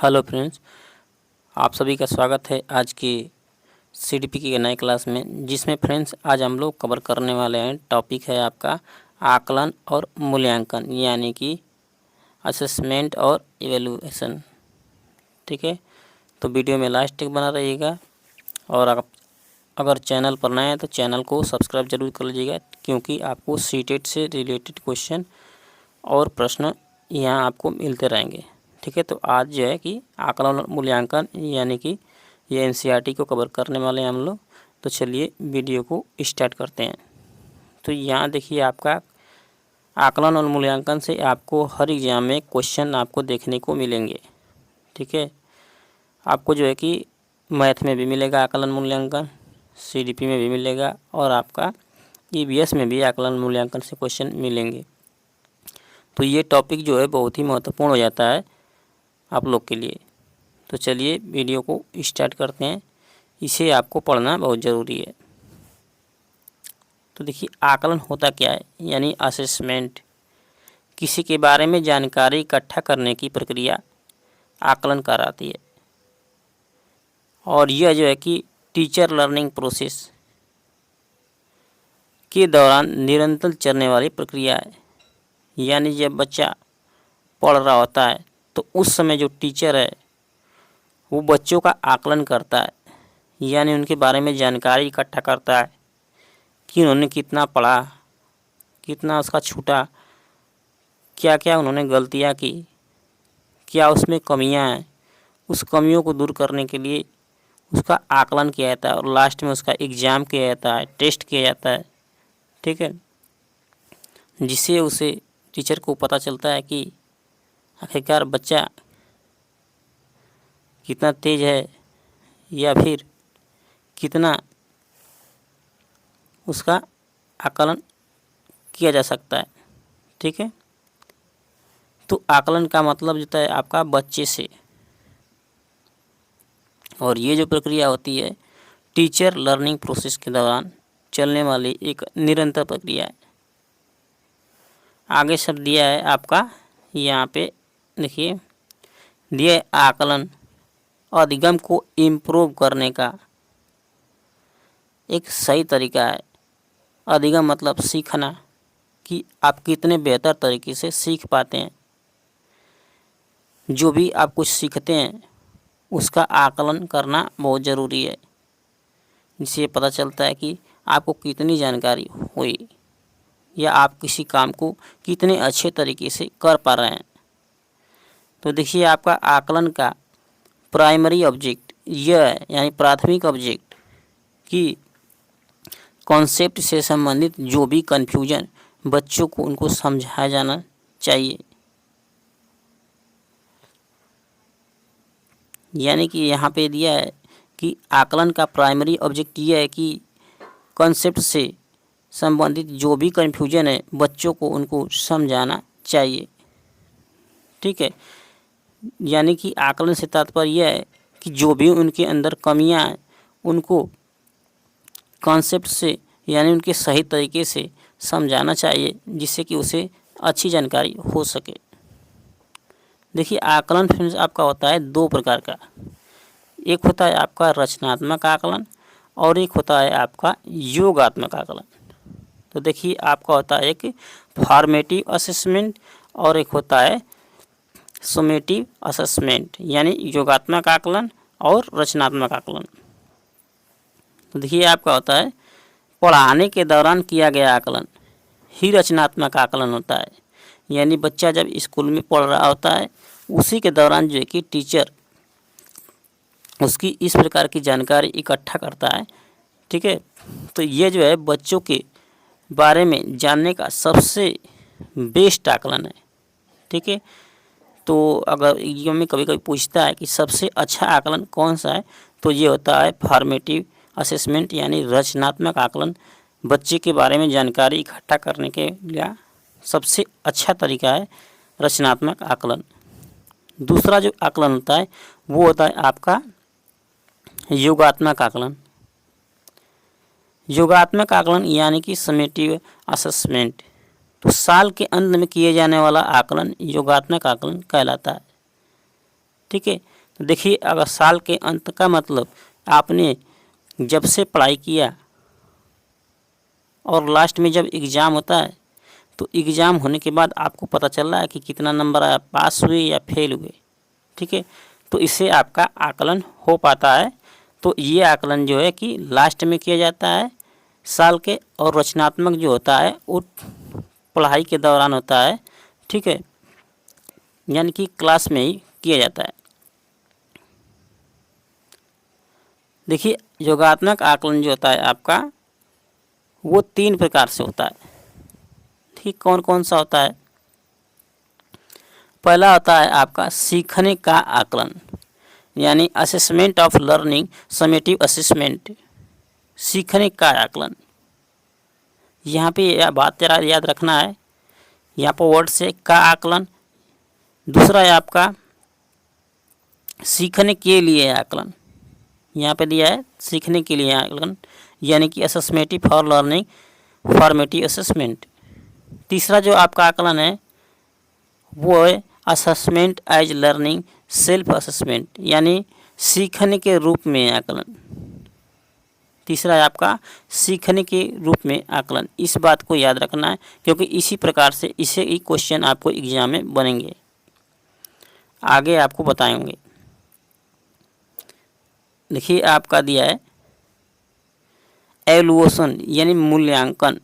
Hello friends, आप सभी का स्वागत है आज की सीडीपी की नए क्लास में, जिसमें फ्रेंड्स आज हम लोग कवर करने वाले हैं। टॉपिक है आपका आकलन और मूल्यांकन, यानी कि असेसमेंट और इवैल्यूएशन। ठीक है, तो वीडियो में लास्ट तक बना रहिएगा। और आप अगर चैनल पर नए हैं तो चैनल को सब्सक्राइब जरूर कर लीजिएगा, क्योंकि आपको सीटेट से रिलेटेड क्वेश्चन और प्रश्न यहाँ आपको मिलते रहेंगे। ठीक है, तो आज जो है कि आकलन और मूल्यांकन यानी कि ये एनसीईआरटी को कवर करने वाले हैं हम लोग। तो चलिए वीडियो को स्टार्ट करते हैं। तो यहाँ देखिए, आपका आकलन और मूल्यांकन से आपको हर एग्जाम में क्वेश्चन आपको देखने को मिलेंगे। ठीक है, आपको जो है कि मैथ में भी मिलेगा आकलन मूल्यांकन, सीडीपी में भी मिलेगा, और आपका ईवीएस में भी आकलन मूल्यांकन से क्वेश्चन मिलेंगे। तो ये टॉपिक जो है बहुत ही महत्वपूर्ण हो जाता है आप लोग के लिए। तो चलिए वीडियो को स्टार्ट करते हैं। इसे आपको पढ़ना बहुत ज़रूरी है। तो देखिए, आकलन होता क्या है, यानी असेसमेंट। किसी के बारे में जानकारी इकट्ठा करने की प्रक्रिया आकलन कहलाती है। और यह जो है कि टीचर लर्निंग प्रोसेस के दौरान निरंतर चलने वाली प्रक्रिया है। यानी जब बच्चा पढ़ रहा होता है तो उस समय जो टीचर है वो बच्चों का आकलन करता है, यानी उनके बारे में जानकारी इकट्ठा करता है कि उन्होंने कितना पढ़ा, कितना उसका छूटा, क्या क्या उन्होंने गलतियाँ की, क्या उसमें कमियां हैं। उस कमियों को दूर करने के लिए उसका आकलन किया जाता है और लास्ट में उसका एग्ज़ाम किया जाता है, टेस्ट किया जाता है। ठीक है, जिससे उसे टीचर को पता चलता है कि आखिरकार बच्चा कितना तेज है या फिर कितना उसका आकलन किया जा सकता है। ठीक है, तो आकलन का मतलब होता है आपका बच्चे से, और ये जो प्रक्रिया होती है टीचर लर्निंग प्रोसेस के दौरान चलने वाली एक निरंतर प्रक्रिया है। आगे शब्द दिया है आपका, यहाँ पे देखिए दिया है आकलन अधिगम को इम्प्रूव करने का एक सही तरीका है। अधिगम मतलब सीखना, कि आप कितने बेहतर तरीके से सीख पाते हैं। जो भी आप कुछ सीखते हैं उसका आकलन करना बहुत ज़रूरी है, जिससे पता चलता है कि आपको कितनी जानकारी हुई या आप किसी काम को कितने अच्छे तरीके से कर पा रहे हैं। तो देखिए, आपका आकलन का प्राइमरी ऑब्जेक्ट यह है, यानी प्राथमिक ऑब्जेक्ट, कि कॉन्सेप्ट से संबंधित जो भी कन्फ्यूजन बच्चों को उनको समझाया जाना चाहिए। यानी कि यहाँ पे दिया है कि आकलन का प्राइमरी ऑब्जेक्ट यह है कि कॉन्सेप्ट से संबंधित जो भी कन्फ्यूजन है बच्चों को उनको समझाना चाहिए। ठीक है, यानी कि आकलन से तात्पर्य यह है कि जो भी उनके अंदर कमियां हैं उनको कॉन्सेप्ट से, यानी उनके सही तरीके से समझाना चाहिए, जिससे कि उसे अच्छी जानकारी हो सके। देखिए, आकलन फ्रेंड्स आपका होता है दो प्रकार का। एक होता है आपका रचनात्मक आकलन और एक होता है आपका योगात्मक आकलन। तो देखिए, आपका होता है एक फॉर्मेटिव असेसमेंट और एक होता है समेटिव असेसमेंट, यानी योगात्मक आकलन और रचनात्मक आकलन। तो देखिए, आपका होता है पढ़ाने के दौरान किया गया आकलन ही रचनात्मक आकलन होता है। यानी बच्चा जब स्कूल में पढ़ रहा होता है उसी के दौरान जो है कि टीचर उसकी इस प्रकार की जानकारी इकट्ठा करता है। ठीक है, तो ये जो है बच्चों के बारे में जानने का सबसे बेस्ट आकलन है। ठीक है, तो अगर एग्जाम में कभी कभी पूछता है कि सबसे अच्छा आकलन कौन सा है, तो ये होता है फॉर्मेटिव असेसमेंट, यानी रचनात्मक आकलन। बच्चे के बारे में जानकारी इकट्ठा करने के लिए सबसे अच्छा तरीका है रचनात्मक आकलन। दूसरा जो आकलन होता है वो होता है आपका योगात्मक आकलन। योगात्मक आकलन यानी कि समेटिव असेसमेंट, तो साल के अंत में किए जाने वाला आकलन योगात्मक आकलन कहलाता है। ठीक है, देखिए, अगर साल के अंत का मतलब आपने जब से पढ़ाई किया और लास्ट में जब एग्ज़ाम होता है तो एग्ज़ाम होने के बाद आपको पता चल रहा है कि कितना नंबर आया, पास हुए या फेल हुए। ठीक है, तो इससे आपका आकलन हो पाता है। तो ये आकलन जो है कि लास्ट में किया जाता है साल के, और रचनात्मक जो होता है वो पढ़ाई के दौरान होता है। ठीक है, यानी कि क्लास में ही किया जाता है। देखिए, योगात्मक आकलन जो होता है आपका वो 3 प्रकार से होता है। ठीक, कौन कौन सा होता है? पहला होता है आपका सीखने का आकलन, यानी assessment of learning, summative assessment, सीखने का आकलन। यहाँ पे यह बात जरा याद रखना है, यहाँ पर वर्ड से का आकलन। दूसरा है आपका सीखने के लिए आकलन, यहाँ पे दिया है सीखने के लिए आकलन, यानी कि assessment for learning, formative assessment. तीसरा जो आपका आकलन है वो है assessment as learning self assessment, यानी सीखने के रूप में आकलन। तीसरा है आपका सीखने के रूप में आकलन। इस बात को याद रखना है क्योंकि इसी प्रकार से इसे ही क्वेश्चन आपको एग्जाम में बनेंगे, आगे आपको बताएंगे। देखिए, आपका दिया है एवल्यूएशन, यानी मूल्यांकन,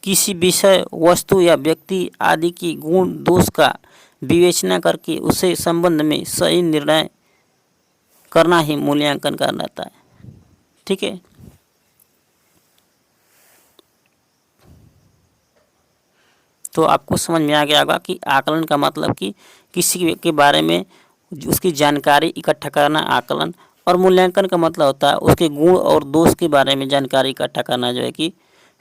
किसी विषय, वस्तु या व्यक्ति आदि की गुण दोष का विवेचना करके उसे संबंध में सही निर्णय करना ही मूल्यांकन कहलाता है। ठीक है, तो आपको समझ में आ गया होगा कि आकलन का मतलब कि किसी के बारे में उसकी जानकारी इकट्ठा करना आकलन, और मूल्यांकन का मतलब होता है उसके गुण और दोष के बारे में जानकारी इकट्ठा करना, जो है कि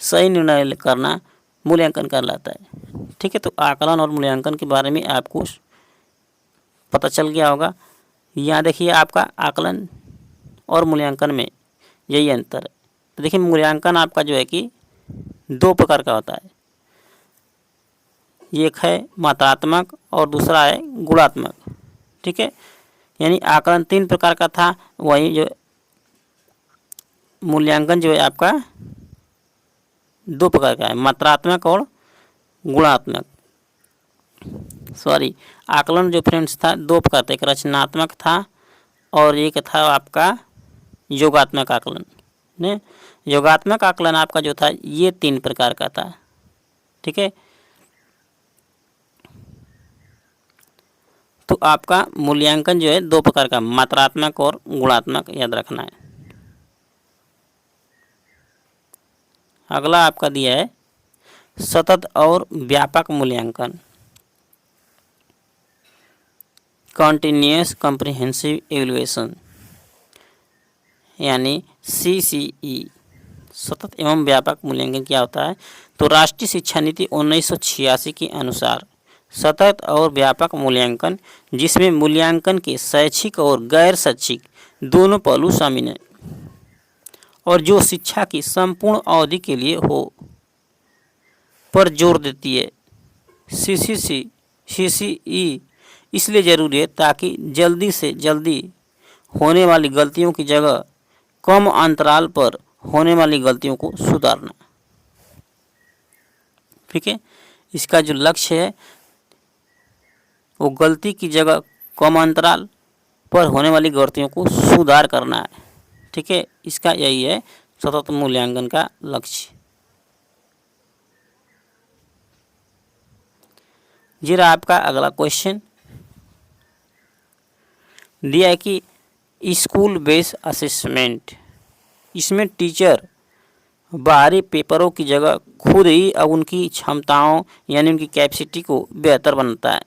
सही निर्णय करना मूल्यांकन कहलाता है। ठीक है, तो आकलन और मूल्यांकन के बारे में आपको पता चल गया होगा। यहाँ देखिए, आपका आकलन और मूल्यांकन में यही अंतर है। तो देखिए, मूल्यांकन आपका जो है कि 2 प्रकार का होता है, एक है मात्रात्मक और दूसरा है गुणात्मक। ठीक है, यानी आकलन 3 प्रकार का था, वही जो मूल्यांकन जो है आपका 2 प्रकार का है, मात्रात्मक और गुणात्मक। सॉरी, आकलन जो फ्रेंड्स था 2 प्रकार था, एक रचनात्मक था और एक था आपका योगात्मक आकलन। ने योगात्मक आकलन आपका जो था ये 3 प्रकार का था। ठीक है, तो आपका मूल्यांकन जो है 2 प्रकार का, मात्रात्मक और गुणात्मक, याद रखना है। अगला आपका दिया है सतत और व्यापक मूल्यांकन, कॉन्टिन्यूअस कॉम्प्रिहेंसिव एवल्यूएशन, यानी CCE। सतत एवं व्यापक मूल्यांकन क्या होता है? तो राष्ट्रीय शिक्षा नीति 1986 के अनुसार सतत और व्यापक मूल्यांकन, जिसमें मूल्यांकन के शैक्षिक और गैर शैक्षिक दोनों पहलू शामिल हैं और जो शिक्षा की संपूर्ण अवधि के लिए हो, पर जोर देती है। CCE इसलिए जरूरी है ताकि जल्दी से जल्दी होने वाली गलतियों की जगह कम अंतराल पर होने वाली गलतियों को सुधारना। ठीक है, इसका जो लक्ष्य है वो गलती की जगह कम अंतराल पर होने वाली गलतियों को सुधार करना है। ठीक है, इसका यही है सतत मूल्यांकन का लक्ष्य। जरा आपका अगला क्वेश्चन दिया है कि स्कूल बेस्ड असेसमेंट, इसमें टीचर बाहरी पेपरों की जगह खुद ही अब उनकी क्षमताओं यानी उनकी कैपेसिटी को बेहतर बनाता है।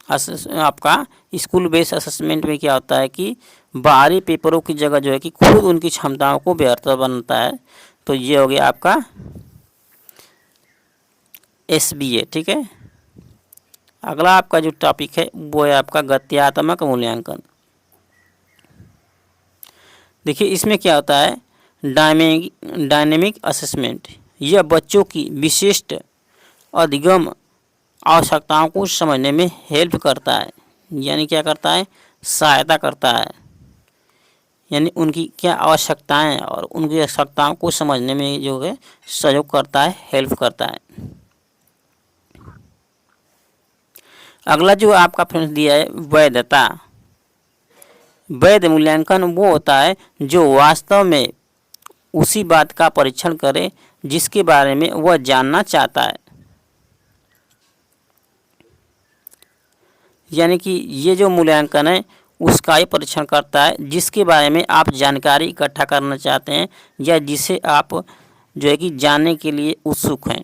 आपका स्कूल बेस्ड असेसमेंट में क्या होता है कि बाहरी पेपरों की जगह जो है कि खुद उनकी क्षमताओं को बेहतर बनाता है। तो ये हो गया आपका SBA। ठीक है, अगला आपका जो टॉपिक है वो है आपका गत्यात्मक मूल्यांकन। देखिए, इसमें क्या होता है डायनेमिक असेसमेंट, यह बच्चों की विशिष्ट अधिगम आवश्यकताओं को समझने में हेल्प करता है, यानी क्या करता है, सहायता करता है, यानी उनकी क्या आवश्यकताएं हैं और उनकी आवश्यकताओं को समझने में जो है सहयोग करता है, हेल्प करता है। अगला जो आपका फ्रेंड्स दिया है वैधता। वैध मूल्यांकन वो होता है जो वास्तव में उसी बात का परीक्षण करे जिसके बारे में वह जानना चाहता है। यानी कि ये जो मूल्यांकन है उसका ही परीक्षण करता है जिसके बारे में आप जानकारी इकट्ठा करना चाहते हैं या जिसे आप जो है कि जानने के लिए उत्सुक हैं।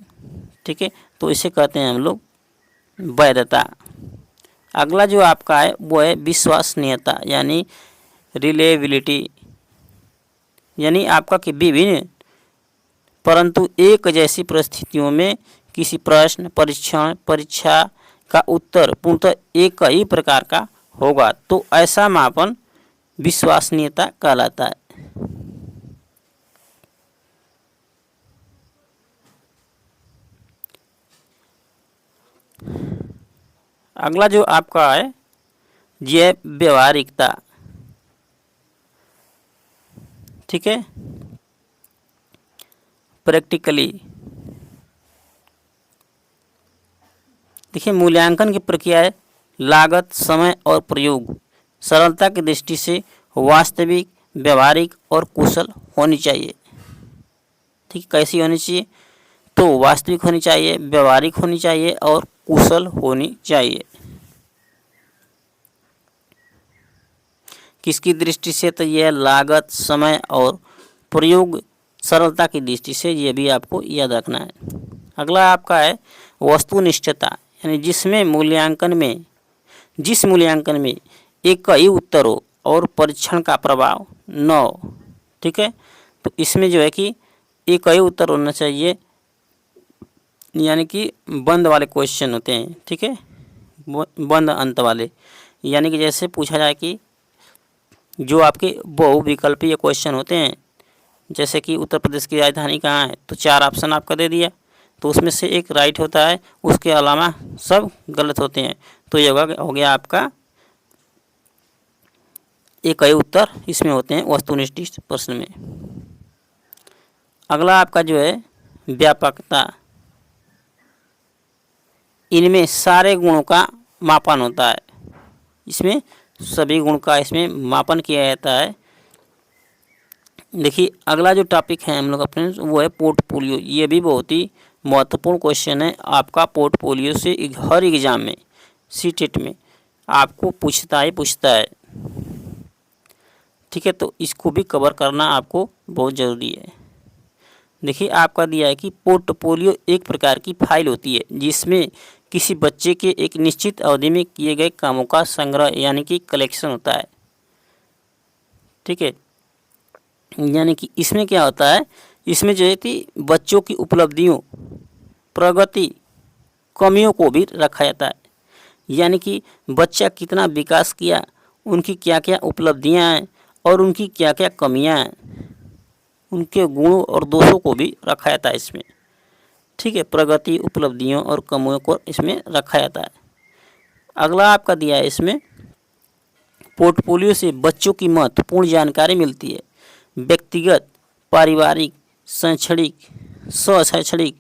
ठीक है, तो इसे कहते हैं हम लोग वैधता। अगला जो आपका है वो है विश्वसनीयता यानी रिलेबिलिटी। यानी आपका कि विभिन्न परंतु एक जैसी परिस्थितियों में किसी प्रश्न, परीक्षण, परीक्षा का उत्तर पूर्णतः एक ही प्रकार का होगा, तो ऐसा मापन विश्वसनीयता कहलाता है। अगला जो आपका है ये व्यवहारिकता। ठीक है, प्रैक्टिकली। देखिए, मूल्यांकन की प्रक्रिया है लागत, समय और प्रयोग सरलता की दृष्टि से वास्तविक, व्यवहारिक और कुशल होनी चाहिए। ठीक, कैसी होनी चाहिए, तो वास्तविक होनी चाहिए, व्यवहारिक होनी चाहिए और कुशल होनी चाहिए। किसकी दृष्टि से, तो यह लागत, समय और प्रयोग सरलता की दृष्टि से, ये भी आपको याद रखना है। अगला आपका है वस्तुनिष्ठता यानी जिस मूल्यांकन में एक ही उत्तर हो और परीक्षण का प्रभाव न हो। ठीक है, तो इसमें जो है कि एक ही उत्तर होना चाहिए, यानी कि बंद वाले क्वेश्चन होते हैं। ठीक है, बंद अंत वाले, यानी कि जैसे पूछा जाए कि जो आपके बहुविकल्पीय क्वेश्चन होते हैं, जैसे कि उत्तर प्रदेश की राजधानी कहाँ है, तो 4 ऑप्शन आपका दे दिया, तो उसमें से एक राइट होता है, उसके अलावा सब गलत होते हैं, तो ये हो गया आपका एक ही उत्तर इसमें होते हैं वस्तुनिष्ठ प्रश्न में। अगला आपका जो है व्यापकता। इनमें सारे गुणों का मापन होता है, इसमें सभी गुण का इसमें मापन किया जाता है। देखिए, अगला जो टॉपिक है हम लोग अपने वो है पोर्टफोलियो। ये भी बहुत ही महत्वपूर्ण क्वेश्चन है आपका। पोर्टफोलियो से हर एग्जाम में, सीटेट में आपको पूछता है। ठीक है, तो इसको भी कवर करना आपको बहुत ज़रूरी है। देखिए, आपका दिया है कि पोर्टफोलियो एक प्रकार की फाइल होती है जिसमें किसी बच्चे के एक निश्चित अवधि में किए गए कामों का संग्रह यानी कि कलेक्शन होता है। ठीक है, यानी कि इसमें क्या होता है, इसमें जो है कि बच्चों की उपलब्धियों, प्रगति, कमियों को भी रखा जाता है। यानी कि बच्चा कितना विकास किया, उनकी क्या क्या उपलब्धियां हैं और उनकी क्या क्या कमियां हैं, उनके गुणों और दोषों को भी रखा जाता है इसमें। ठीक है, प्रगति, उपलब्धियों और कमियों को इसमें रखा जाता है। अगला आपका दिया है इसमें पोर्टफोलियो से बच्चों की महत्वपूर्ण जानकारी मिलती है। व्यक्तिगत, पारिवारिक, शैक्षणिक, स्वशैक्षणिक,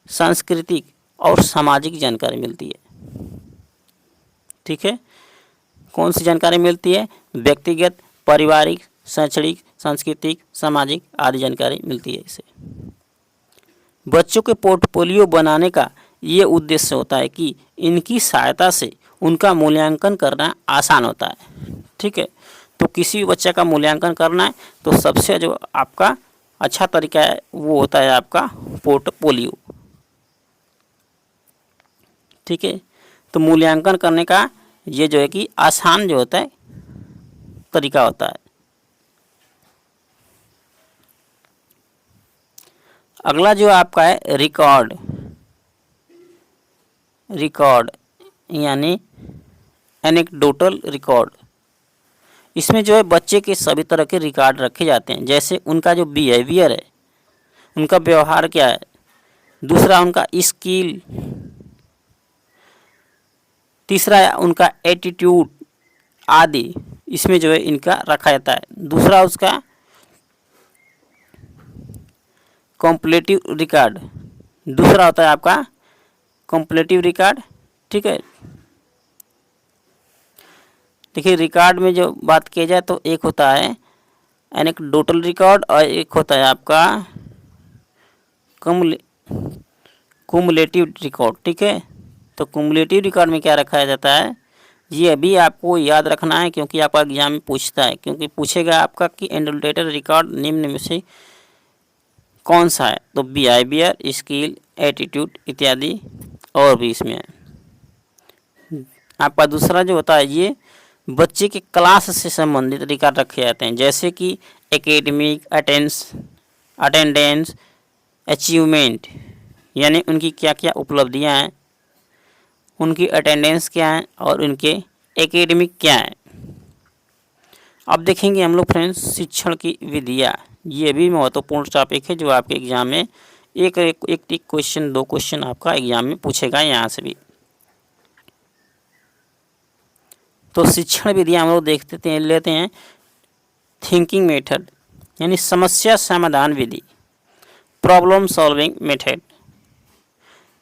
सांस्कृतिक और सामाजिक जानकारी मिलती है। ठीक है, कौन सी जानकारी मिलती है, व्यक्तिगत, पारिवारिक, शैक्षणिक, सांस्कृतिक, सामाजिक आदि जानकारी मिलती है इसे। बच्चों के पोर्टफोलियो बनाने का ये उद्देश्य होता है कि इनकी सहायता से उनका मूल्यांकन करना आसान होता है। ठीक है, तो किसी भी बच्चे का मूल्यांकन करना है तो सबसे जो आपका अच्छा तरीका है वो होता है आपका पोर्टफोलियो। ठीक है, तो मूल्यांकन करने का ये जो है कि आसान जो होता है तरीका होता है। अगला जो आपका है रिकॉर्ड यानी एनेक्डोटल रिकॉर्ड। इसमें जो है बच्चे के सभी तरह के रिकॉर्ड रखे जाते हैं, जैसे उनका जो बिहेवियर है, उनका व्यवहार क्या है, दूसरा उनका स्किल, तीसरा है उनका एटीट्यूड आदि, इसमें जो है इनका रखा जाता है। दूसरा उसका कॉम्पलेटिव रिकॉर्ड, दूसरा होता है आपका कॉम्पलेटिव रिकॉर्ड, ठीक है। देखिए रिकॉर्ड में जो बात की जाए तो एक होता है एनेक्डोटल रिकॉर्ड और एक होता है आपका कुमुलेटिव रिकॉर्ड, ठीक है। तो कुमुलेटिव रिकॉर्ड में क्या रखा जाता है, ये अभी आपको याद रखना है क्योंकि आपका एग्जाम में पूछता है, क्योंकि पूछेगा आपका कि एनडोटेड रिकॉर्ड निम्न में से कौन सा है, तो बिहेवियर, स्किल, एटीट्यूड इत्यादि और भी इसमें है। आपका दूसरा जो होता है ये बच्चे के क्लास से संबंधित रिकॉर्ड रखे जाते हैं, जैसे कि एकेडमिक अटेंडेंस, अचीवमेंट, यानी उनकी क्या क्या उपलब्धियां हैं, उनकी अटेंडेंस क्या है और उनके एकेडमिक क्या है। अब देखेंगे हम लोग फ्रेंड्स शिक्षण की विधियाँ, ये भी महत्वपूर्ण टॉपिक है जो आपके एग्जाम में एक क्वेश्चन 2 क्वेश्चन आपका एग्जाम में पूछेगा यहाँ से भी। तो शिक्षण विधियाँ हम लोग देखते लेते हैं। थिंकिंग मेथड यानी समस्या समाधान विधि, प्रॉब्लम सॉल्विंग मेथड,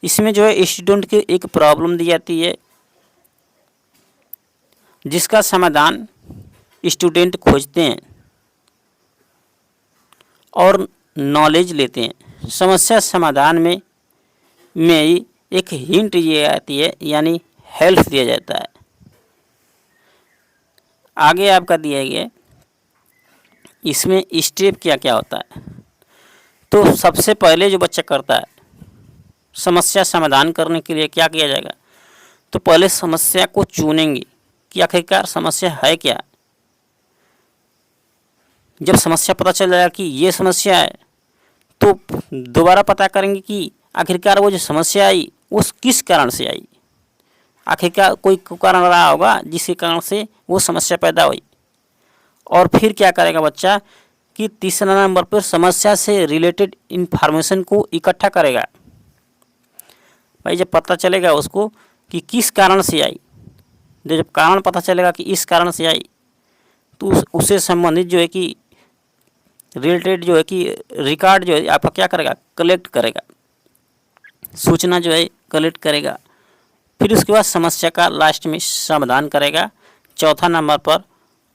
इसमें जो है स्टूडेंट की एक प्रॉब्लम दी जाती है जिसका समाधान स्टूडेंट खोजते हैं और नॉलेज लेते हैं। समस्या समाधान में एक हिंट ये आती है यानी हेल्प दिया जाता है। आगे आपका दिया गया इसमें स्टेप क्या क्या होता है। तो सबसे पहले जो बच्चा करता है समस्या समाधान करने के लिए क्या किया जाएगा, तो पहले समस्या को चुनेंगे कि आखिरकार समस्या है क्या। जब समस्या पता चल जाएगा कि ये समस्या है तो दोबारा पता करेंगे कि आखिरकार वो जो समस्या आई उस किस कारण से आई, आखिरकार कोई कारण रहा होगा जिसके कारण से वो समस्या पैदा हुई। और फिर क्या करेगा बच्चा कि तीसरा नंबर पर समस्या से रिलेटेड इंफॉर्मेशन को इकट्ठा करेगा। भाई जब पता चलेगा उसको कि किस कारण से आई, जब कारण पता चलेगा कि इस कारण से आई तो उससे संबंधित जो है कि रिलेटेड जो है कि रिकॉर्ड जो है आपका क्या करेगा, कलेक्ट करेगा, सूचना जो है कलेक्ट करेगा। फिर उसके बाद समस्या का लास्ट में समाधान करेगा चौथा नंबर पर,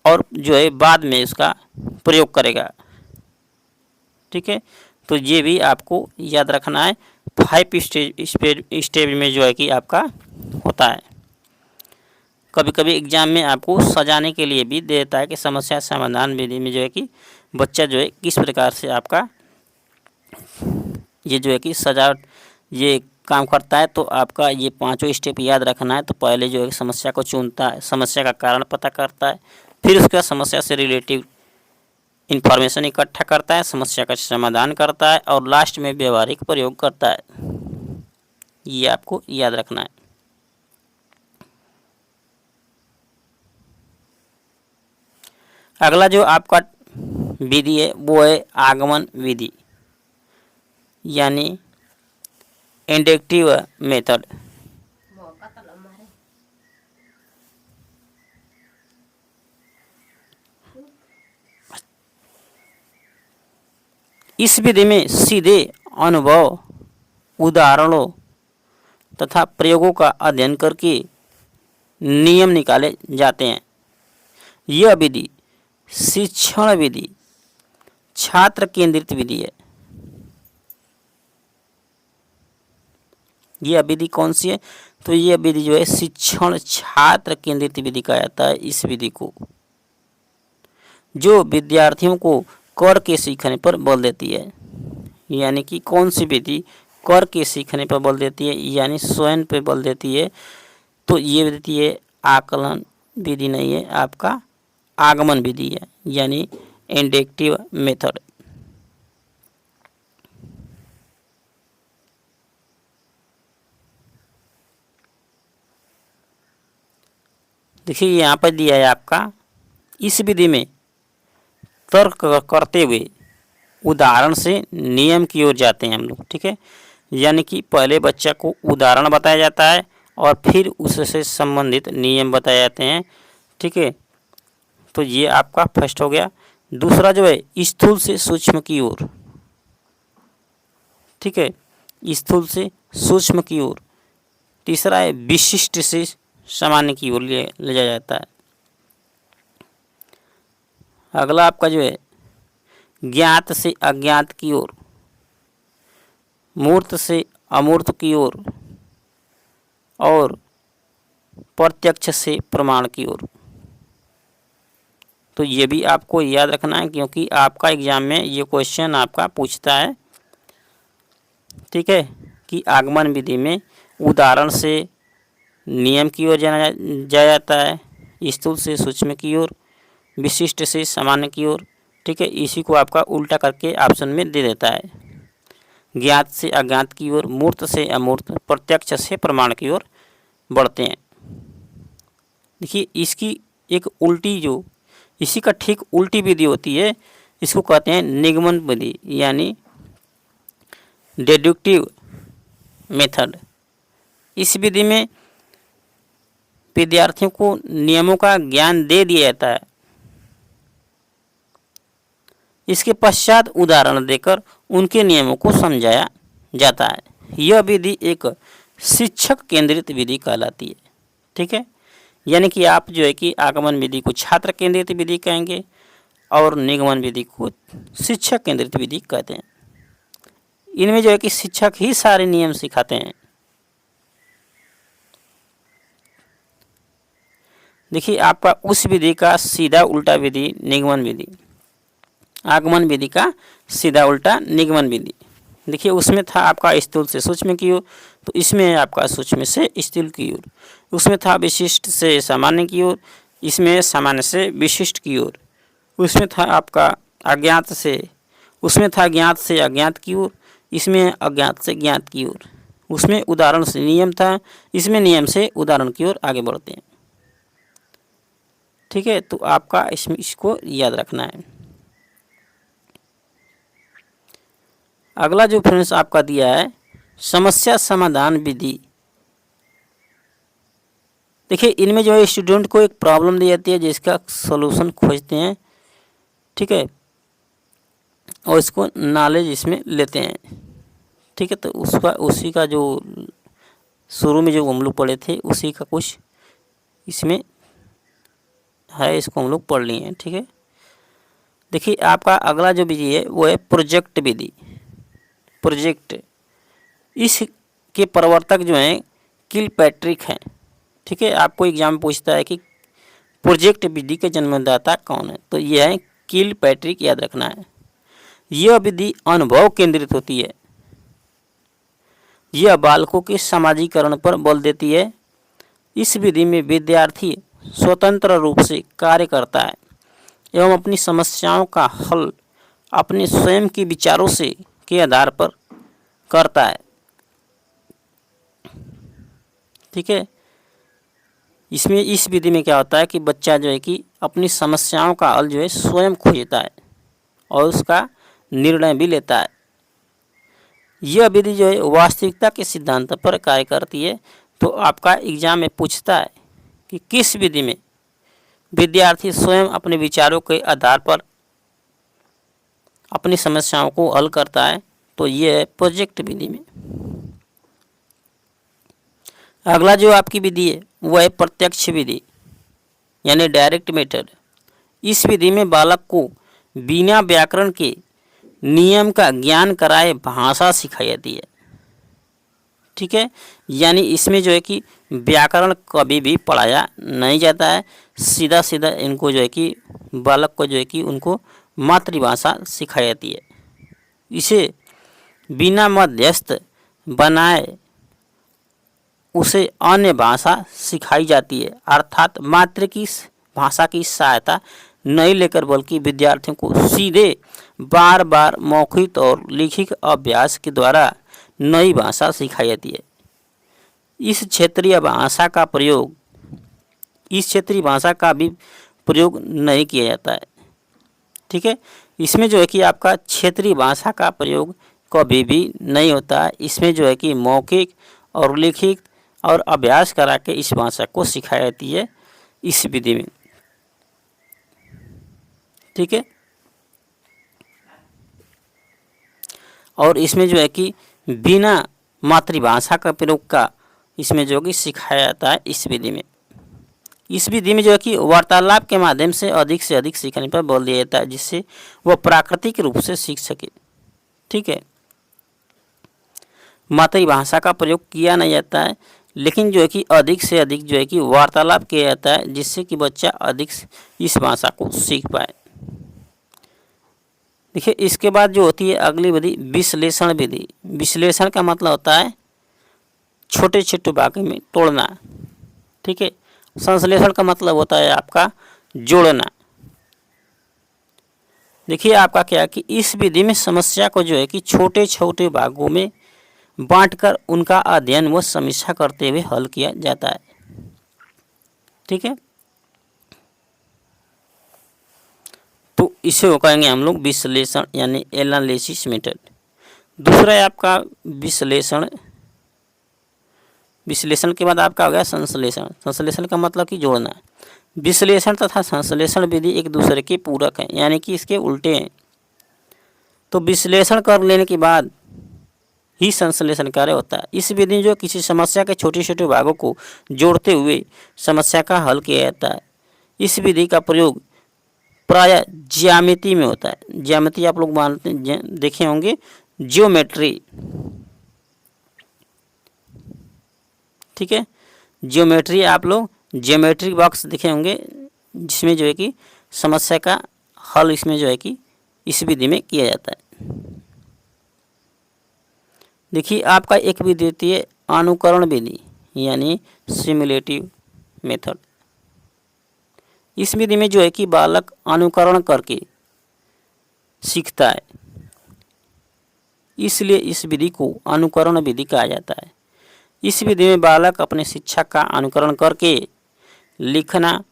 और जो है बाद में उसका प्रयोग करेगा, ठीक है। तो ये भी आपको याद रखना है। 5 स्टेज में जो है कि आपका होता है। कभी कभी एग्जाम में आपको सजाने के लिए भी देता है कि समस्या समाधान विधि में जो है कि बच्चा जो है किस प्रकार से आपका ये जो है कि सजावट ये काम करता है। तो आपका ये 5 स्टेप याद रखना है। तो पहले जो है समस्या को चुनता है, समस्या का कारण पता करता है, फिर उसके बाद समस्या से रिलेटिव इंफॉर्मेशन इकट्ठा करता है, समस्या का समाधान करता है और लास्ट में व्यवहारिक प्रयोग करता है। ये आपको याद रखना है। अगला जो आपका विधि है वो है आगमन विधि यानी इंडक्टिव मेथड। इस विधि में सीधे अनुभव, उदाहरणों तथा प्रयोगों का अध्ययन करके नियम निकाले जाते हैं। यह विधि शिक्षण विधि छात्र केंद्रित विधि है। यह विधि कौन सी है, तो यह विधि जो है शिक्षण छात्र केंद्रित विधि कहा जाता है। इस विधि को जो विद्यार्थियों को कर के सीखने पर बल देती है, यानी कि कौन सी विधि कर के सीखने पर बल देती है यानी स्वयं पर बल देती है। तो ये विधि है आकलन विधि नहीं है, आपका आगमन विधि है यानी इंडक्टिव मेथड। देखिए यहाँ पर दिया है आपका, इस विधि में तर्क करते हुए उदाहरण से नियम की ओर जाते हैं हम लोग, ठीक है। यानी कि पहले बच्चा को उदाहरण बताया जाता है और फिर उससे संबंधित नियम बताए जाते हैं। ठीक है, तो ये आपका फर्स्ट हो गया। दूसरा जो है स्थूल से सूक्ष्म की ओर। ठीक है, स्थूल से सूक्ष्म की ओर। तीसरा है विशिष्ट से सामान्य की ओर ले जाया जाता है। अगला आपका जो है ज्ञात से अज्ञात की ओर, मूर्त से अमूर्त की ओर और प्रत्यक्ष से प्रमाण की ओर। तो ये भी आपको याद रखना है, क्योंकि आपका एग्जाम में ये क्वेश्चन आपका पूछता है। ठीक है, कि आगमन विधि में उदाहरण से नियम की ओर जाया जाता है, स्थूल से सूक्ष्म की ओर, विशिष्ट से सामान्य की ओर। ठीक है, इसी को आपका उल्टा करके ऑप्शन में दे देता है। ज्ञात से अज्ञात की ओर, मूर्त से अमूर्त, प्रत्यक्ष से प्रमाण की ओर बढ़ते हैं। देखिए, इसकी एक उल्टी जो इसी का ठीक उल्टी विधि होती है, इसको कहते हैं निगमन विधि, यानी डेड्यूक्टिव मेथड। इस विधि में विद्यार्थियों को नियमों का ज्ञान दे दिया जाता है, इसके पश्चात उदाहरण देकर उनके नियमों को समझाया जाता है। यह विधि एक शिक्षक केंद्रित विधि कहलाती है। ठीक है, यानी कि आप जो है कि आगमन विधि को छात्र केंद्रित विधि कहेंगे और निगमन विधि को शिक्षक केंद्रित विधि कहते हैं। इनमें जो है कि शिक्षक ही सारे नियम सिखाते हैं। देखिए, आपका उस विधि का सीधा उल्टा विधि निगमन विधि, आगमन विधि का सीधा उल्टा निगमन विधि। देखिए, उसमें था आपका स्थूल से सूक्ष्म की ओर, तो इसमें आपका सूक्ष्म से स्थूल की ओर। उसमें था विशिष्ट से सामान्य की ओर, इसमें सामान्य से विशिष्ट की ओर। उसमें था आपका अज्ञात से, उसमें था ज्ञात से अज्ञात की ओर, इसमें अज्ञात से ज्ञात की ओर। उसमें उदाहरण से नियम था, इसमें नियम से उदाहरण की ओर आगे बढ़ते हैं। ठीक है, तो आपका इसमें इसको याद रखना है। अगला जो फ्रेंड्स आपका दिया है समस्या समाधान विधि। देखिए, इनमें जो है स्टूडेंट को एक प्रॉब्लम दी जाती है जिसका सॉल्यूशन खोजते हैं। ठीक है, और इसको नॉलेज इसमें लेते हैं। ठीक है, तो उसी का जो शुरू में जो हम लोग पढ़े थे उसी का कुछ इसमें है, इसको हम लोग पढ़ लिए हैं। ठीक है, देखिए, आपका अगला जो विधि है वो है प्रोजेक्ट विधि। प्रोजेक्ट, इसके प्रवर्तक जो हैं किलपैट्रिक हैं। ठीक है, आपको एग्जाम में पूछता है कि प्रोजेक्ट विधि के जन्मदाता कौन है, तो यह है किलपैट्रिक, याद रखना है। यह विधि अनुभव केंद्रित होती है। यह बालकों के समाजीकरण पर बल देती है। इस विधि में विद्यार्थी स्वतंत्र रूप से कार्य करता है एवं अपनी समस्याओं का हल अपने स्वयं के विचारों से के आधार पर करता है। ठीक है, इसमें इस विधि में क्या होता है कि बच्चा जो है कि अपनी समस्याओं का हल जो है स्वयं खोजता है और उसका निर्णय भी लेता है। यह विधि जो है वास्तविकता के सिद्धांत पर कार्य करती है। तो आपका एग्जाम में पूछता है कि किस विधि में विद्यार्थी स्वयं अपने विचारों के आधार पर अपनी समस्याओं को हल करता है, तो ये है प्रोजेक्ट विधि में। अगला जो आपकी विधि है वह है प्रत्यक्ष विधि, यानी डायरेक्ट मेथड। इस विधि में बालक को बिना व्याकरण के नियम का ज्ञान कराए भाषा सिखाई जाती है। ठीक है, यानी इसमें जो है कि व्याकरण कभी भी पढ़ाया नहीं जाता है, सीधा सीधा इनको जो है कि बालक को जो है कि उनको मातृभाषा सिखाई जाती है। इसे बिना मध्यस्थ बनाए उसे अन्य भाषा सिखाई जाती है, अर्थात मातृ की भाषा की सहायता नहीं लेकर बल्कि विद्यार्थियों को सीधे बार बार मौखिक और लिखित अभ्यास के द्वारा नई भाषा सिखाई जाती है। इस क्षेत्रीय भाषा का भी प्रयोग नहीं किया जाता है। ठीक है, इसमें जो है कि आपका क्षेत्रीय भाषा का प्रयोग कभी भी नहीं होता है। इसमें जो है कि मौखिक और लिखित और अभ्यास करा के इस भाषा को सिखाई जाती है इस विधि में। ठीक है, और इसमें जो है कि बिना मातृभाषा का प्रयोग का इसमें जो कि सिखाया जाता है इस विधि में। इस विधि में जो है कि वार्तालाप के माध्यम से अधिक सीखने पर बल दिया जाता है, जिससे वह प्राकृतिक रूप से सीख सके। ठीक है, मातृभाषा का प्रयोग किया नहीं जाता है, लेकिन जो है कि अधिक से अधिक जो है कि वार्तालाप किया जाता है, जिससे कि बच्चा अधिक इस भाषा को सीख पाए। देखिए, इसके बाद जो होती है अगली विधि विश्लेषण विधि। विश्लेषण का मतलब होता है छोटे छोटे भागों में तोड़ना। ठीक है, संश्लेषण का मतलब होता है आपका जोड़ना। देखिए आपका क्या है कि इस विधि में समस्या को जो है कि छोटे छोटे भागों में बांटकर उनका अध्ययन व समीक्षा करते हुए हल किया जाता है। ठीक है, तो इसे वो कहेंगे हम लोग विश्लेषण यानी एनालिसिस मेथड। दूसरा है आपका विश्लेषण। विश्लेषण के बाद आपका हो गया संश्लेषण। संश्लेषण का मतलब कि जोड़ना। विश्लेषण तथा संश्लेषण विधि एक दूसरे के पूरक हैं, यानी कि इसके उल्टे हैं। तो विश्लेषण कर लेने के बाद ही संश्लेषण कार्य होता है। इस विधि जो किसी समस्या के छोटे छोटे भागों को जोड़ते हुए समस्या का हल किया जाता है। इस विधि का प्रयोग प्रायः ज्यामिति में होता है। ज्यामिति आप लोग मानते देखे होंगे, जियोमेट्री। ठीक है, जियोमेट्री आप लोग ज्योमेट्रिक बॉक्स देखे होंगे, जिसमें जो है कि समस्या का हल इसमें जो है कि इस विधि में किया जाता है। देखिए आपका एक विधि होती है अनुकरण विधि यानी सिमुलेटिव मेथड। इस विधि में जो है कि बालक अनुकरण करके सीखता है, इसलिए इस विधि को अनुकरण विधि कहा जाता है। इस विधि में बालक अपने शिक्षक का अनुकरण करके लिखना,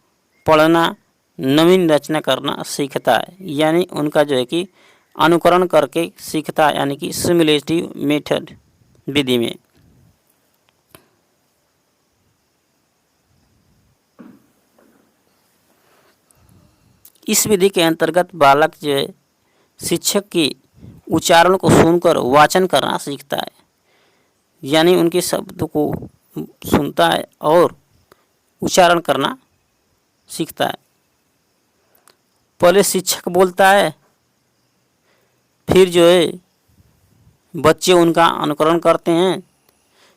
पढ़ना, नवीन रचना करना सीखता है, यानी उनका जो है कि अनुकरण करके सीखता है, यानी कि सिमुलेटिव मेथड विधि में। इस विधि के अंतर्गत बालक जो है शिक्षक की उच्चारण को सुनकर वाचन करना सीखता है, यानी उनके शब्द को सुनता है और उच्चारण करना सीखता है। पहले शिक्षक बोलता है, फिर जो है बच्चे उनका अनुकरण करते हैं।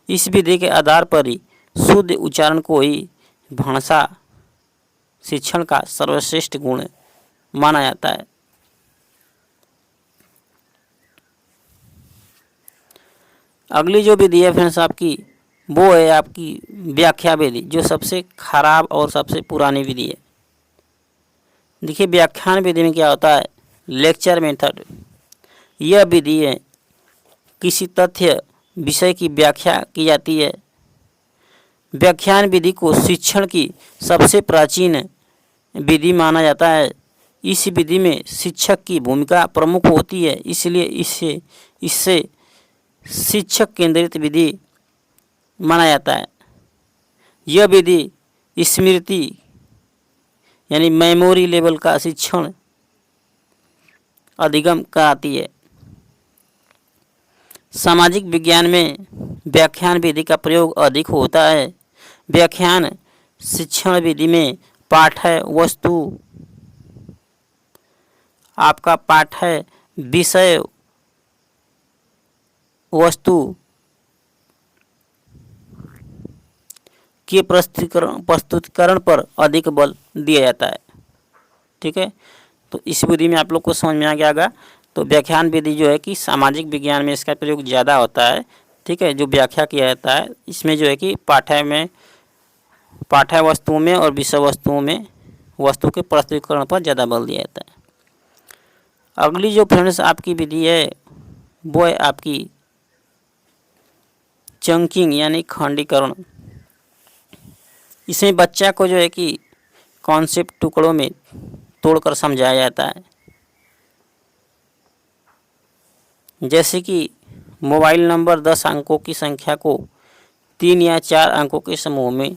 इस विधि के आधार पर ही शुद्ध उच्चारण को ही भाषा शिक्षण का सर्वश्रेष्ठ गुण माना जाता है। अगली जो विधि है फ्रेंड्स आपकी, वो है आपकी व्याख्या विधि, जो सबसे खराब और सबसे पुरानी विधि है। देखिए व्याख्यान विधि में क्या होता है, लेक्चर मेथड। यह विधि है किसी तथ्य विषय की व्याख्या की जाती है। व्याख्यान विधि को शिक्षण की सबसे प्राचीन विधि माना जाता है। इस विधि में शिक्षक की भूमिका प्रमुख होती है, इसलिए इससे शिक्षक केंद्रित विधि माना जाता है। यह विधि स्मृति यानी मेमोरी लेवल का शिक्षण अधिगम कराती है। सामाजिक विज्ञान में व्याख्यान विधि का प्रयोग अधिक होता है। व्याख्यान शिक्षण विधि में पाठ्य वस्तु आपका पाठ्य विषय वस्तु के प्रस्तुतिकरण पर अधिक बल दिया जाता है। ठीक है, तो इस विधि में आप लोग को समझ में आ गया होगा। तो व्याख्यान विधि जो है कि सामाजिक विज्ञान में इसका प्रयोग ज़्यादा होता है। ठीक है, जो व्याख्या किया जाता है इसमें जो है कि पाठ्य वस्तुओं में और विषय वस्तुओं में वस्तु के प्रस्तुतिकरण पर ज़्यादा बल दिया जाता है। अगली जो फ्रेंड्स आपकी विधि है वो है आपकी चंकिंग यानी खंडीकरण। इसमें बच्चा को जो है कि कॉन्सेप्ट टुकड़ों में तोड़कर समझाया जाता है। जैसे कि मोबाइल नंबर 10 अंकों की संख्या को 3 या 4 अंकों के समूह में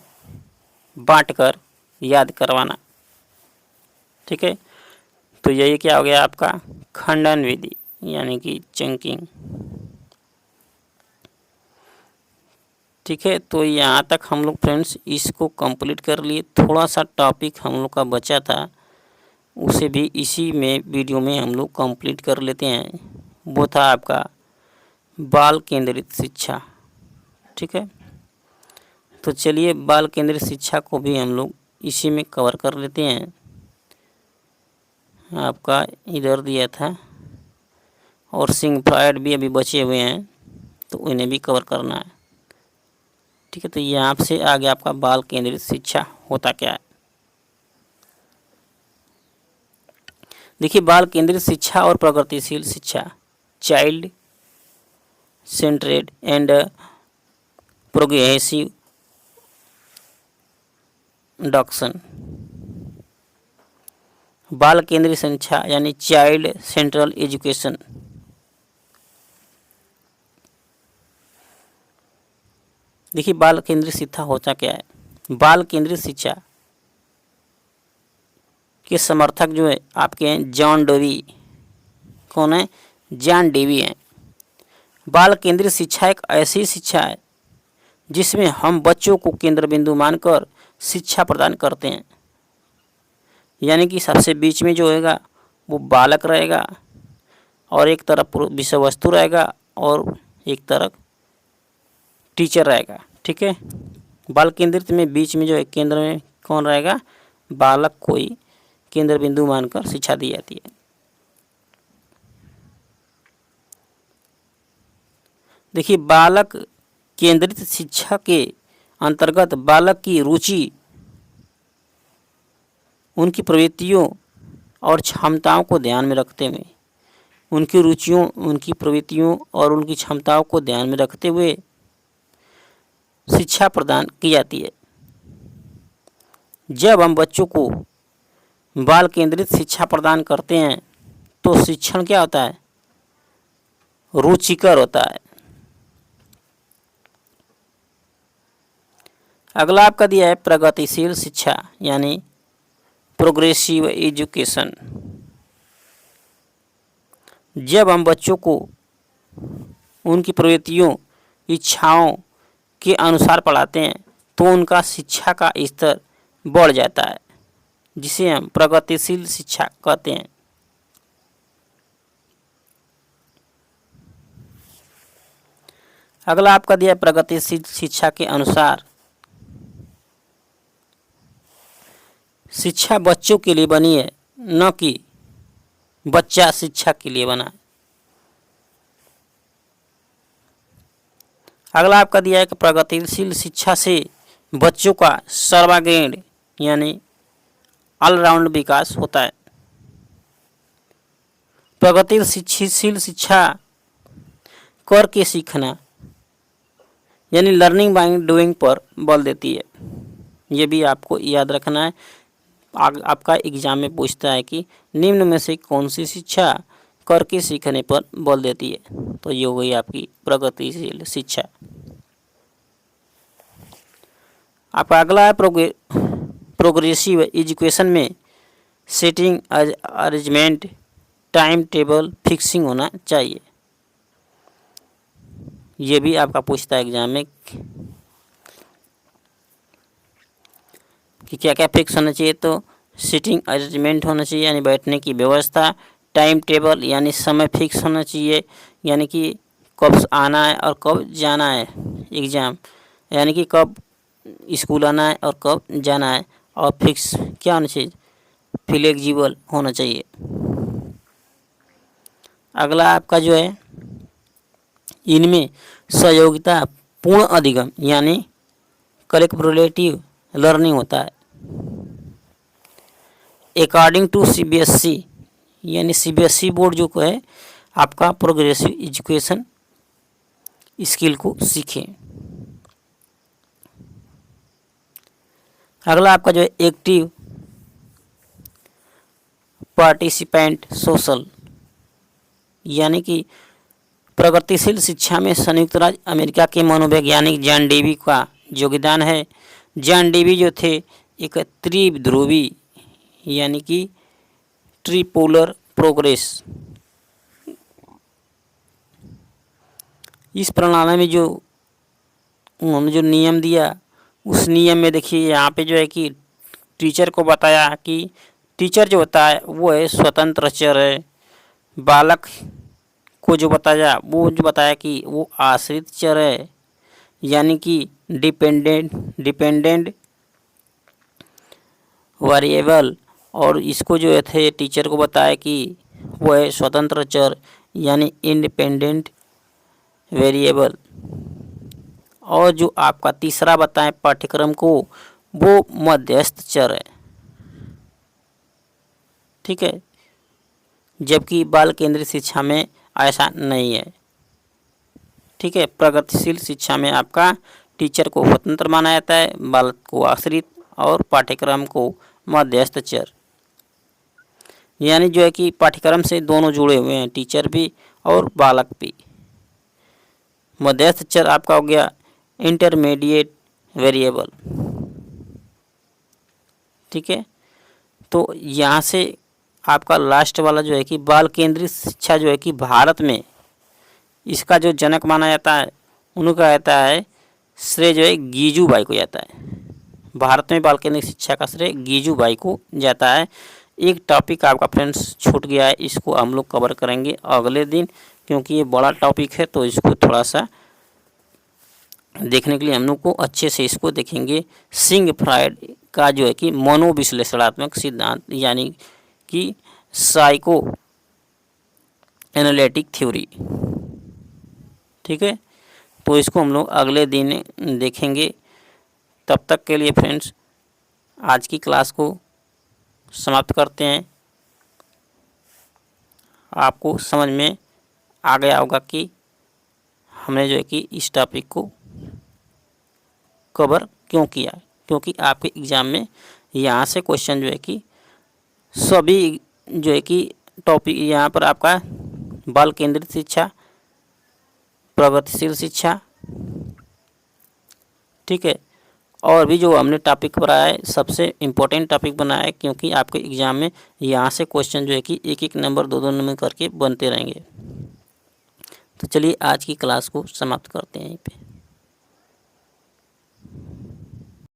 बांटकर याद करवाना। ठीक है, तो यही क्या हो गया आपका खंडन विधि यानी कि चंकिंग। ठीक है, तो यहाँ तक हम लोग फ्रेंड्स इसको कंप्लीट कर लिए। थोड़ा सा टॉपिक हम लोग का बचा था, उसे भी इसी में वीडियो में हम लोग कंप्लीट कर लेते हैं। वो था आपका बाल केंद्रित शिक्षा। ठीक है, तो चलिए बाल केंद्रित शिक्षा को भी हम लोग इसी में कवर कर लेते हैं। आपका इधर दिया था, और सिग्मॉइड भी अभी बचे हुए हैं, तो उन्हें भी कवर करना है। ठीक है, तो यहाँ से आगे आपका बाल केंद्रित शिक्षा होता क्या है। देखिए, बाल केंद्रित शिक्षा और प्रगतिशील शिक्षा, चाइल्ड सेंट्रेड एंड प्रोग्रेसिव एडुकेशन। बाल केंद्रित शिक्षा यानी चाइल्ड सेंट्रल एजुकेशन। देखिए, बाल केंद्रित शिक्षा होता क्या है। बाल केंद्रित शिक्षा के समर्थक जो है आपके हैं जॉन डेवी। कौन है? जॉन डेवी हैं। बाल केंद्रित शिक्षा एक ऐसी शिक्षा है जिसमें हम बच्चों को केंद्र बिंदु मानकर शिक्षा प्रदान करते हैं। यानी कि सबसे बीच में जो होगा वो बालक रहेगा, और एक तरफ विषय वस्तु रहेगा, और एक तरफ टीचर रहेगा। ठीक है, बाल केंद्रित में बीच में जो है केंद्र में कौन रहेगा? बालक को ही केंद्र बिंदु मानकर शिक्षा दी जाती है। देखिए, बालक केंद्रित शिक्षा के अंतर्गत बालक की रुचि, उनकी प्रवृत्तियों और क्षमताओं को ध्यान में रखते हुए, उनकी रुचियों, उनकी प्रवृत्तियों और उनकी क्षमताओं को ध्यान में रखते हुए शिक्षा प्रदान की जाती है। जब हम बच्चों को बाल केंद्रित शिक्षा प्रदान करते हैं तो शिक्षण क्या होता है? रुचिकर होता है। अगला आपका दिया है प्रगतिशील शिक्षा यानी प्रोग्रेसिव एजुकेशन। जब हम बच्चों को उनकी प्रवृत्तियों, इच्छाओं के अनुसार पढ़ाते हैं तो उनका शिक्षा का स्तर बढ़ जाता है, जिसे हम प्रगतिशील शिक्षा कहते हैं। अगला आपका दिया है प्रगतिशील शिक्षा के अनुसार शिक्षा बच्चों के लिए बनी है, न कि बच्चा शिक्षा के लिए बना है। अगला आपका दिया है कि प्रगतिशील शिक्षा से बच्चों का सर्वांगीण यानी ऑलराउंड विकास होता है। प्रगतिशील शिक्षा करके सीखना यानी लर्निंग बाय डूइंग पर बल देती है। ये भी आपको याद रखना है, आपका एग्जाम में पूछता है कि निम्न में से कौन सी शिक्षा करके सीखने पर बल देती है, तो ये हो गई आपकी प्रगतिशील शिक्षा। आपका अगला है प्रोग्रेसिव एजुकेशन में setting arrangement time table fixing होना चाहिए। ये भी आपका पूछता है एग्जाम में कि क्या क्या फिक्स होना चाहिए, तो सीटिंग अरेंजमेंट होना चाहिए यानी बैठने की व्यवस्था, टाइम टेबल यानी समय फिक्स होना चाहिए यानी कि कब आना है और कब जाना है एग्ज़ाम, यानी कि कब स्कूल आना है और कब जाना है, और फिक्स क्या होना चाहिए? फ्लेक्सिबल होना चाहिए। अगला आपका जो है इनमें सहयोगिता पूर्ण अधिगम यानी कलेक्टिव लर्निंग होता है। अकॉर्डिंग टू CBSE यानी CBSE बोर्ड जो है आपका प्रोग्रेसिव एजुकेशन स्किल को सीखें। अगला आपका जो है एक्टिव पार्टिसिपेंट सोशल यानी कि प्रगतिशील शिक्षा में संयुक्त राज्य अमेरिका के मनोवैज्ञानिक जॉन डेवी का योगदान है। जॉन डेवी जो थे एक त्रिध्रुवी यानी कि ट्रिपोलर प्रोग्रेस इस प्रणाली में जो उन्होंने जो नियम दिया उस नियम में देखिए यहाँ पे जो है कि टीचर को बताया कि टीचर जो होता है वो है स्वतंत्र चर है। बालक को जो बताया कि वो आश्रित चर है यानी कि डिपेंडेंट वेरिएबल। और इसको जो थे टीचर को बताया कि वो है स्वतंत्र चर यानी इंडिपेंडेंट वेरिएबल। और जो आपका तीसरा बताएं पाठ्यक्रम को वो मध्यस्थ चर है, ठीक है, जबकि बाल केंद्रित शिक्षा में ऐसा नहीं है, ठीक है। प्रगतिशील शिक्षा में आपका टीचर को स्वतंत्र माना जाता है, बालक को आश्रित और पाठ्यक्रम को मध्यस्थ चर। यानी जो है कि पाठ्यक्रम से दोनों जुड़े हुए हैं, टीचर भी और बालक भी। मध्यस्थ चर आपका हो गया इंटरमीडिएट वेरिएबल, ठीक है। तो यहाँ से आपका लास्ट वाला जो है कि बाल केंद्रित शिक्षा जो है कि भारत में इसका जो जनक माना जाता है उनका रहता है श्रेय जो है गीजूबाई को जाता है। भारत में बाल केंद्रित शिक्षा का श्रेय गीजूबाई को जाता है। एक टॉपिक आपका फ्रेंड्स छूट गया है, इसको हम लोग कवर करेंगे अगले दिन, क्योंकि ये बड़ा टॉपिक है तो इसको थोड़ा सा देखने के लिए हम लोग को अच्छे से इसको देखेंगे। सिंग फ्राइड का जो है कि मनोविश्लेषणात्मक सिद्धांत यानी कि साइको एनालिटिक थ्योरी, ठीक है। तो इसको हम लोग अगले दिन देखेंगे। तब तक के लिए फ्रेंड्स आज की क्लास को समाप्त करते हैं। आपको समझ में आ गया होगा कि हमने जो है कि इस टॉपिक को कवर क्यों किया है, क्योंकि आपके एग्ज़ाम में यहाँ से क्वेश्चन जो है कि सभी जो है कि टॉपिक यहाँ पर आपका बाल केंद्रित शिक्षा, प्रगतिशील शिक्षा, ठीक है, और भी जो हमने टॉपिक बनाया है सबसे इम्पोर्टेंट टॉपिक बनाया है, क्योंकि आपके एग्ज़ाम में यहाँ से क्वेश्चन जो है कि एक एक नंबर दो नंबर करके बनते रहेंगे। तो चलिए आज की क्लास को समाप्त करते हैं यहीं पे।